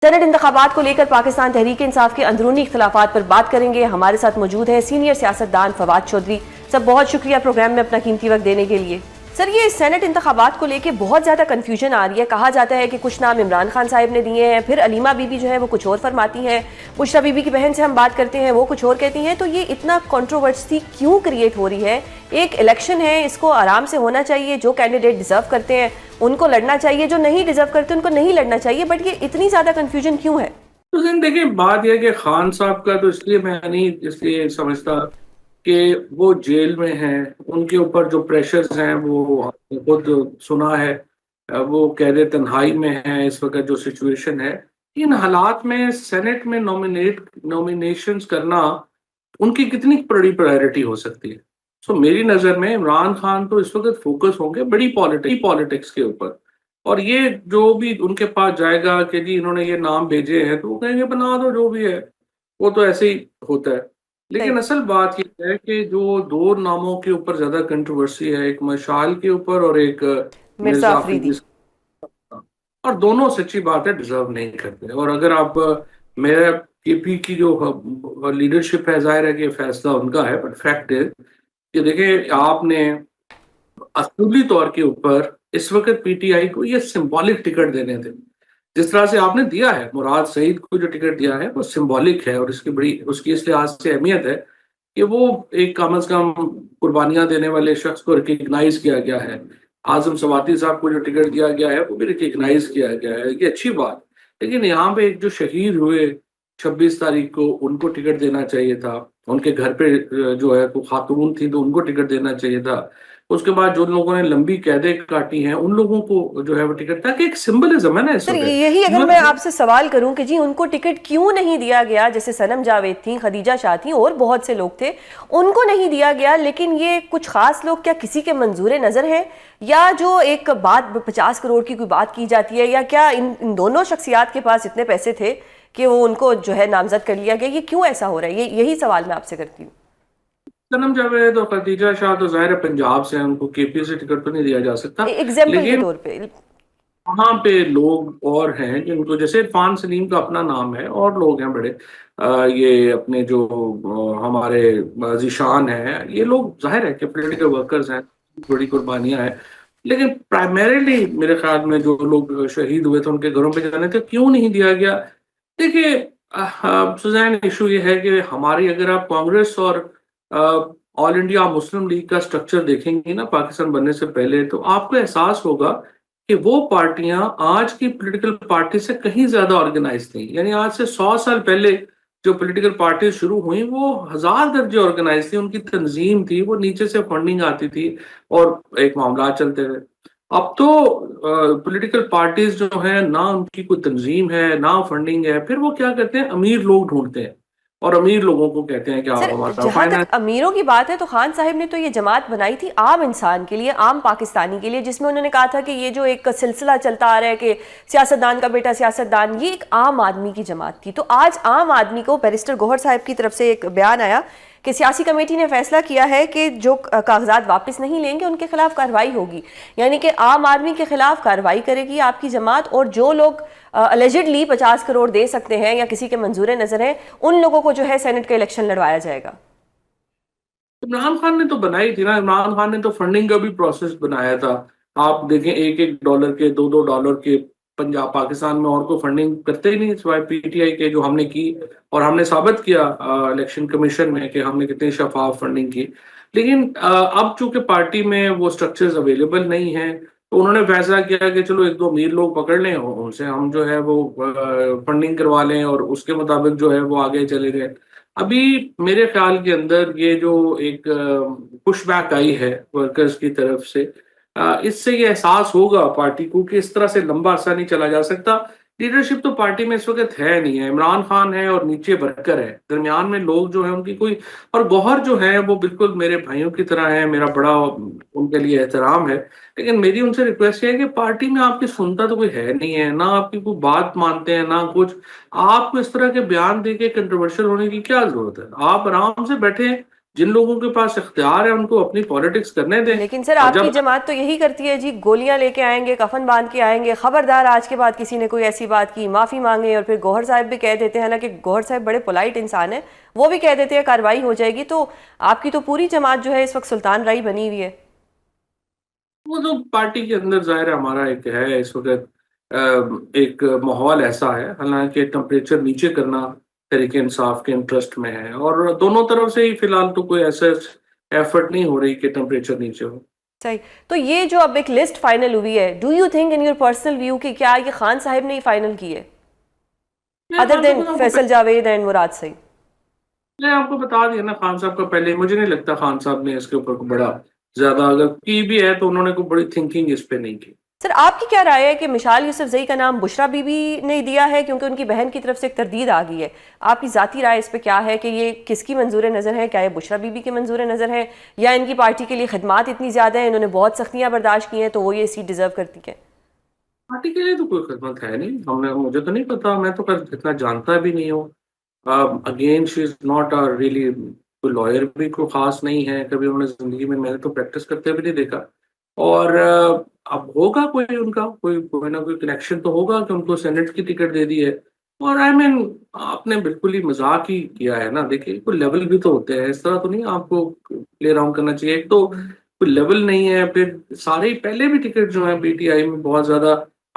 Senate इंतखाबात को लेकर पाकिस्तान तहरीक इंसाफ के अंदरूनी इख्तलाफात पर बात करेंगे। हमारे साथ मौजूद है सीनियर सियासतदान फवाद चौधरी। सर, बहुत शुक्रिया प्रोग्राम में अपना कीमती वक्त देने के लिए। सर, ये सेनेट इंतखाबात को लेकर बहुत ज़्यादा कन्फ्यूजन आ रही है। कहा जाता है कि कुछ नाम इमरान खान साहब ने दिए हैं, फिर अलीमा बीबी जो है वो कुछ और फरमाती हैं, बुशरा बीबी की बहन से हम बात करते हैं वो कुछ और कहती हैं। तो ये इतना कंट्रोवर्सी क्यों क्रिएट हो रही है? एक इलेक्शन है, इसको आराम से होना चाहिए। जो कैंडिडेट डिजर्व करते हैं उनको लड़ना चाहिए, जो नहीं डिजर्व करते उनको नहीं लड़ना चाहिए। बट ये इतनी ज्यादा कंफ्यूजन क्यों है? तो देखिए, बात यह है कि खान साहब का तो इसलिए मैं नहीं इसलिए समझता कि वो जेल में हैं, उनके ऊपर जो प्रेशर्स हैं वो खुद सुना है। वो कैद तन्हाई में है इस वक्त जो सिचुएशन है। इन हालात में सेनेट में नॉमिनेशंस करना उनकी कितनी बड़ी प्रायोरिटी हो सकती है। सो मेरी नज़र में इमरान खान तो इस वक्त फोकस होंगे बड़ी पॉलिटिक्स के ऊपर। और ये जो भी उनके पास जाएगा कि जी इन्होंने ये नाम भेजे हैं तो वो कहेंगे बना दो जो भी है, वो तो ऐसे ही होता है। सही। लेकिन असल बात ये है कि जो दो नामों के ऊपर ज्यादा कंट्रोवर्सी है, एक मशाल के ऊपर और एक मिर्जा मिर्जा अफरीदी। अफरीदी। और दोनों सच्ची बात है डिजर्व नहीं करते। और अगर आप मेरा केपी की जो लीडरशिप है, जाहिर है कि फैसला उनका है, बट फैक्ट है कि देखिए आपने असूली तौर के ऊपर इस वक्त पीटीआई को ये सिंबॉलिक टिकट देने थे। जिस तरह से आपने दिया है, मुराद सईद को जो टिकट दिया है वो सिंबॉलिक है और इसकी बड़ी उसकी इस लिहाज से अहमियत है कि वो एक कम अज कम कुर्बानियां देने वाले शख्स को रिकग्नाइज किया गया है। आजम सवाती साहब को जो टिकट दिया गया है वो भी रिकग्नाइज किया गया है, ये अच्छी बात। लेकिन यहाँ पे एक जो शहीद हुए 26 तारीख को, उनको टिकट देना चाहिए था। उनके घर पे जो है वो खातून थी तो उनको टिकट देना चाहिए था। उसके बाद जो लोगों ने लंबी कैदें काटी हैं उन लोगों को जो है वो टिकट, ताकि एक सिंबलिज्म है ना इस सर, वक्त। यही अगर मैं आपसे सवाल करूं कि जी उनको टिकट क्यों नहीं दिया गया, जैसे सनम जावेद थी, खदीजा शाह थी और बहुत से लोग थे, उनको नहीं दिया गया, लेकिन ये कुछ खास लोग क्या किसी के मंजूर नजर है, या जो एक बात 50 करोड़ की कोई बात की जाती है, या क्या इन दोनों शख्सियात के पास इतने पैसे थे कि वो उनको जो है नामजद कर लिया गया? ये क्यों ऐसा हो रहा है? यही सवाल मैं आपसे करती हूँ। सनम जावेद और खदीजा शाह तो जाहिर है पंजाब से हैं, उनको केपी से टिकट तो नहीं दिया जा सकता। एग्जाम्पल के लेकिन तौर पे। वहाँ पे लोग और हैं जिनको, जैसे इरफान सलीम का अपना नाम है और लोग हैं बड़े, ये अपने जो हमारे जीशान हैं, ये लोग जाहिर है कि पॉलिटिकल वर्कर्स हैं, बड़ी कुर्बानियां हैं। लेकिन प्राइमरीली मेरे ख्याल में जो लोग शहीद हुए थे उनके घरों पे जाने थे, क्यों नहीं दिया गया? देखिए, सुजैन इशू ये है कि हमारी, अगर आप कांग्रेस और ऑल इंडिया मुस्लिम लीग का स्ट्रक्चर देखेंगे ना पाकिस्तान बनने से पहले, तो आपको एहसास होगा कि वो पार्टियां आज की पॉलिटिकल पार्टी से कहीं ज्यादा ऑर्गेनाइज थी। यानी आज से 100 साल पहले जो पॉलिटिकल पार्टी शुरू हुई वो 1000 दर्जे ऑर्गेनाइज थी, उनकी तंजीम थी, वो नीचे से फंडिंग आती थी और एक मामला चलते थे। अब तो पॉलिटिकल पार्टीज जो है ना, उनकी कोई तंजीम है ना फंडिंग है, फिर वो क्या करते हैं, अमीर लोग ढूंढते हैं और अमीर लोगों को कहते हैं कि आप सर, हमारा जहां तक फाइनेंस। अमीरों की बात है तो खान साहब ने तो ये जमात बनाई थी आम इंसान के लिए, आम पाकिस्तानी के लिए, जिसमें उन्होंने कहा था कि ये जो एक सिलसिला चलता आ रहा है कि सियासतदान का बेटा सियासतदान, ये एक आम आदमी की जमात थी। तो आज आम आदमी को, बैरिस्टर गौहर साहब की तरफ से एक बयान आया कि सियासी कमेटी ने फैसला किया है कि जो कागजात वापस नहीं लेंगे उनके खिलाफ कार्रवाई होगी। यानी कि आम आदमी के खिलाफ कार्रवाई करेगी आपकी जमात, और जो लोग अलेजिडली 50 करोड़ दे सकते हैं या किसी के मंजूर नजर हैं, उन लोगों को जो है सेनेट का इलेक्शन लड़वाया जाएगा। इमरान खान ने तो बनाई थी ना, इमरान खान ने तो फंडिंग का भी प्रोसेस बनाया था। आप देखें, $1-1 के, $2-2 के पंजाब पाकिस्तान में और को फंडिंग करते ही नहीं सिवाय पीटीआई के, जो हमने की। और हमने साबित किया इलेक्शन कमीशन में कि हमने कितनी शफाफ फंडिंग की। लेकिन अब चूंकि पार्टी में वो स्ट्रक्चर्स अवेलेबल नहीं है, तो उन्होंने फैसला किया कि चलो एक दो अमीर लोग पकड़ लें और उनसे हम जो है वो फंडिंग करवा लें, और उसके मुताबिक जो है वो आगे चले गए। अभी मेरे ख्याल के अंदर ये जो एक पुशबैक आई है वर्कर्स की तरफ से, इससे ये एहसास होगा पार्टी को कि इस तरह से लंबा अरसा नहीं चला जा सकता। लीडरशिप तो पार्टी में इस वक्त है नहीं है, इमरान खान है और नीचे वर्कर है, दरमियान में लोग जो है उनकी कोई। और गौहर जो है वो बिल्कुल मेरे भाइयों की तरह है, मेरा बड़ा उनके लिए एहतराम है। लेकिन मेरी उनसे रिक्वेस्ट है कि पार्टी में आपकी सुनता तो कोई है नहीं है ना, आपकी कोई बात मानते हैं ना कुछ। आपको इस तरह के बयान दे के कंट्रोवर्शियल होने की क्या जरूरत है? आप आराम से बैठे जिन लोगों के पास इख्तियार है उनको अपनी पॉलिटिक्स करने दें। लेकिन सर और आपकी जब जमात तो यही करती है जी, गोलियां लेके आएंगे, कफन बांध के आएंगे, खबरदार आज के बाद किसी ने कोई ऐसी बात की माफी मांगे। और फिर गौहर साहब भी कह देते हैं, हालांकि गौहर साहब बड़े पोलाइट इंसान है, वो भी कह देते हैं कार्रवाई हो जाएगी। तो आपकी तो पूरी जमात जो है इस वक्त सुल्तान राई बनी हुई है। वो तो पार्टी के अंदर जाहिर है हमारा एक है इस वक्त एक माहौल ऐसा है, हालांकि टेम्परेचर नीचे करना तहरीक इंसाफ के इंटरेस्ट में है, और दोनों तरफ से ही फिलहाल तो कोई ऐसा एफर्ट नहीं हो रही कि टेम्परेचर नीचे हो। सही। तो ये जो अब एक लिस्ट फाइनल हुई है, do you think in your personal view कि क्या ये खान साहब ने ही फाइनल की है, मैं अदर खान देन साहब फैसल जावेद एंड मुराद सईद? मैं आपको बता दिया ना, खान साहब का पहले मुझे नहीं लगता खान साहब ने इसके ऊपर कोई बड़ा ज्यादा, अगर की भी है तो उन्होंने कोई बड़ी थिंकिंग इस पे नहीं की। सर आपकी क्या राय है कि मिशाल यूसुफजई का नाम बुशरा बीबी ने दिया है क्योंकि उनकी बहन की तरफ से एक तरदीद आ गई है? आपकी ज़ाती राय इस पे क्या है कि ये किसकी मंजूर नज़र है? क्या ये बुशरा बीबी की मंजूर नज़र है, या इनकी पार्टी के लिए खिदमात इतनी ज़्यादा है, इन्होंने बहुत सख्तियाँ बर्दाश्त की हैं तो वो ये सीट डिजर्व करती है? पार्टी के लिए तो कोई खिदमत है नहीं, हमें मुझे तो नहीं पता, मैं तो कर इतना जानता भी नहीं हूँ। Again she is not a really, कोई लॉयर भी कोई खास नहीं है, कभी उन्होंने जिंदगी में, मैंने तो प्रैक्टिस करते भी नहीं देखा। और अब होगा कोई उनका कोई कोई ना कोई कनेक्शन तो होगा कि उनको सेनेट की टिकट दे दी है। और आई मीन आपने बिल्कुल ही मजाक ही किया है ना, देखिए कोई लेवल भी तो होते हैं, इस तरह तो नहीं आपको प्ले अराउंड करना चाहिए। एक तो कोई लेवल नहीं है, फिर सारे ही पहले भी टिकट जो है पीटीआई में बहुत ज्यादा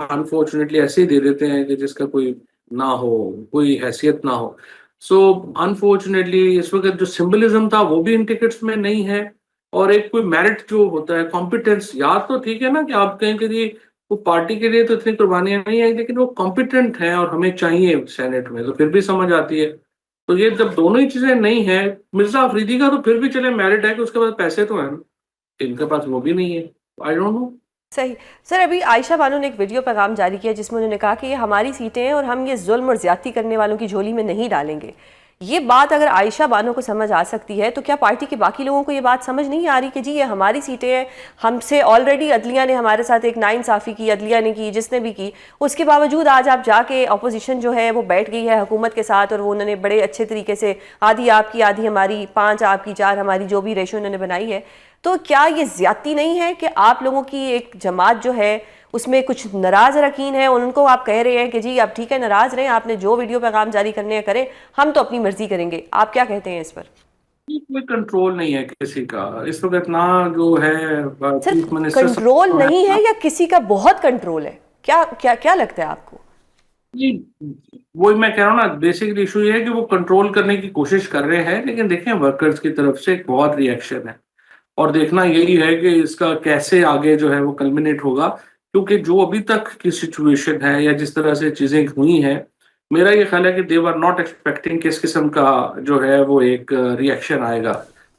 अनफॉर्चुनेटली ऐसे ही दे देते हैं कि जिसका कोई ना हो, कोई हैसियत ना हो। सो अनफॉर्चुनेटली इस वक्त जो सिंबलिज्म था वो भी इन टिकट्स में नहीं है। और एक कोई मेरिट जो होता है, कॉम्पिटेंस, याद तो ठीक है ना कि आप कहें कि जी वो पार्टी के लिए तो इतनी कुर्बानियां नहीं है, लेकिन वो कॉम्पिटेंट हैं और हमें चाहिए सेनेट में, तो फिर भी समझ आती है। तो ये जब दोनों ही चीजें नहीं है, मिर्जा अफरीदी का तो फिर भी चले मेरिट है कि उसके पास पैसे तो हैं, इनके पास वो भी नहीं है। I don't know. सही। सर अभी आयशा बानो ने एक वीडियो पैगाम जारी किया जिसमें उन्होंने कहा कि ये हमारी सीटें हैं और हम ये जुल्म और ज्यादती करने वालों की झोली में नहीं डालेंगे। ये बात अगर आयशा बानो को समझ आ सकती है तो क्या पार्टी के बाकी लोगों को ये बात समझ नहीं आ रही कि जी ये हमारी सीटें हैं, हमसे ऑलरेडी अदलिया ने हमारे साथ एक नाइंसाफ़ी की, अदलिया ने की, जिसने भी की, उसके बावजूद आज आप जाके अपोजिशन जो है वो बैठ गई है हुकूमत के साथ और वो उन्होंने बड़े अच्छे तरीके से आधी आपकी आधी हमारी, 5 आपकी 4 हमारी, जो भी रेशो उन्होंने बनाई है। तो क्या ये ज्यादती नहीं है कि आप लोगों की एक जमात जो है उसमें कुछ नाराज अरकान है, उनको आप कह रहे हैं कि जी आप ठीक है नाराज रहें, आपने जो वीडियो पैगाम जारी करने हैं करें, हम तो अपनी मर्जी करेंगे? आप क्या कहते हैं इस पर? कोई कंट्रोल नहीं है किसी का इस वक्त ना, जो है सर चीफ मिनिस्टर कंट्रोल जो है नहीं है या किसी का बहुत कंट्रोल है? क्या क्या क्या लगता है आपको? जी, वही मैं कह रहा हूँ ना, बेसिक इशू ये है कि वो कंट्रोल करने की कोशिश कर रहे हैं, लेकिन देखें वर्कर्स की तरफ से एक बहुत रिएक्शन है, और देखना यही है कि इसका कैसे आगे जो है वो कल्मिनेट होगा। क्योंकि जो अभी तक की सिचुएशन है या जिस तरह से चीजें हुई हैं, मेरा ये ख्याल है कि दे आर नॉट एक्सपेक्टिंग कि इस किस्म का जो है वो एक रिएक्शन आएगा।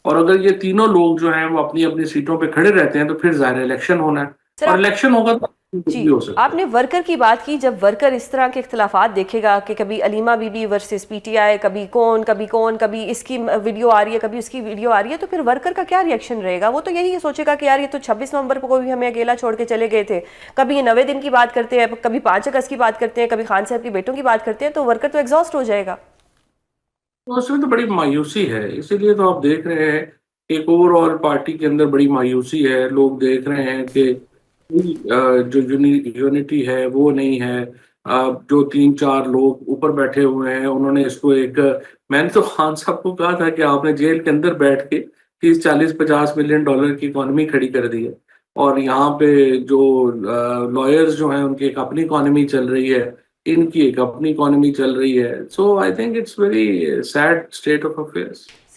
और अगर ये तीनों लोग जो हैं वो अपनी अपनी सीटों पे खड़े रहते हैं तो फिर जाहिर इलेक्शन होना है, सर और आप इलेक्शन होगा तो कुछ जी, भी हो सकता है। आपने वर्कर की बात की, जब वर्कर इस तरह के इख्तलाफात देखेगा कि कभी अलीमा बीबी वर्सेस पीटीआई, कभी कौन, कभी इसकी वीडियो आ रही है, कभी उसकी वीडियो आ रही है, तो फिर वर्कर का क्या रिएक्शन रहेगा? वो तो यही सोचेगा कि यार ये तो 26 नवंबर को भी हमें अकेला छोड़ के चले गए थे, कभी ये 90 दिन की बात करते हैं, कभी 5 अगस्त की बात करते हैं, कभी खान साहब के बेटों की बात करते हैं, तो वर्कर तो एग्जॉस्ट हो जाएगा। तो उसमें तो बड़ी मायूसी है, इसीलिए तो आप देख रहे हैं कि एक ओवरऑल पार्टी के अंदर बड़ी मायूसी है। लोग देख रहे हैं कि जो यूनिटी है वो नहीं है। जो 3-4 लोग ऊपर बैठे हुए हैं उन्होंने इसको एक, मैंने तो खान साहब को कहा था कि आपने जेल के अंदर बैठ के 30-40-50 मिलियन डॉलर की इकॉनमी खड़ी कर दी है, और यहाँ पे जो लॉयर्स जो हैं उनकी एक अपनी इकॉनमी चल रही है, इनकी एक अपनी इकॉनमी चल रही है। So I think it's very sad state of affairs.